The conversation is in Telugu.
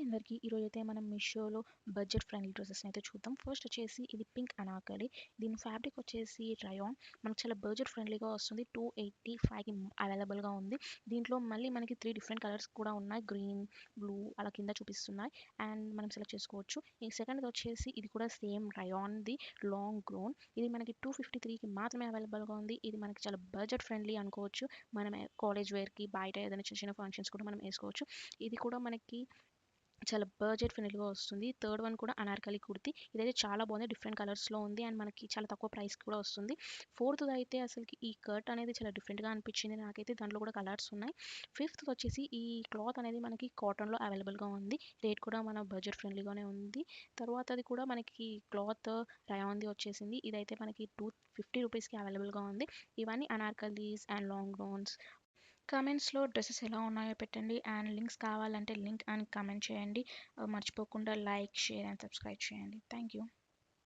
అందరికీ ఈరోజైతే మనం మీషోలో బడ్జెట్ ఫ్రెండ్లీ డ్రెస్సెస్ని అయితే చూద్దాం. ఫస్ట్ వచ్చేసి ఇది పింక్ అనార్కలి. దీని ఫ్యాబ్రిక్ వచ్చేసి రయాన్. మనకు చాలా బడ్జెట్ ఫ్రెండ్లీగా వస్తుంది. 285కి అవైలబుల్గా ఉంది. దీంట్లో మళ్ళీ మనకి 3 డిఫరెంట్ కలర్స్ కూడా ఉన్నాయి. గ్రీన్, బ్లూ అలా కింద చూపిస్తున్నాయి. అండ్ మనం సెలెక్ట్ చేసుకోవచ్చు. ఈ సెకండ్ వచ్చేసి ఇది కూడా సేమ్ రయాన్ది లాంగ్ గ్రోన్. ఇది మనకి 253కి మాత్రమే అవైలబుల్గా ఉంది. ఇది మనకి చాలా బడ్జెట్ ఫ్రెండ్లీ అనుకోవచ్చు. మనం కాలేజ్ వేర్కి బయట ఏదైనా చిన్న చిన్న ఫంక్షన్స్ కూడా మనం వేసుకోవచ్చు. ఇది కూడా మనకి చాలా బడ్జెట్ ఫ్రెండ్లీగా వస్తుంది. థర్డ్ వన్ కూడా అనార్కలి కుర్తి. ఇదైతే చాలా బాగుంది. డిఫరెంట్ కలర్స్లో ఉంది అండ్ మనకి చాలా తక్కువ ప్రైస్ కూడా వస్తుంది. ఫోర్త్ అయితే అసలుకి ఈ కట్ అనేది చాలా డిఫరెంట్గా అనిపించింది నాకైతే. దాంట్లో కూడా కలర్స్ ఉన్నాయి. ఫిఫ్త్ వచ్చేసి ఈ క్లాత్ అనేది మనకి కాటన్లో అవైలబుల్గా ఉంది. రేట్ కూడా మన బడ్జెట్ ఫ్రెండ్లీగానే ఉంది. తర్వాత అది కూడా మనకి క్లాత్ రయాన్ది వచ్చేసింది. ఇదైతే మనకి 250 రూపీస్కి అవైలబుల్గా ఉంది. ఇవన్నీ అనార్కలీస్ అండ్ లాంగ్ గౌన్స్. కామెంట్స్లో డ్రెస్సెస్ ఎలా ఉన్నాయో పెట్టండి అండ్ లింక్స్ కావాలంటే లింక్ అని కామెంట్ చేయండి. మర్చిపోకుండా లైక్, షేర్ అండ్ సబ్స్క్రైబ్ చేయండి. Thank you.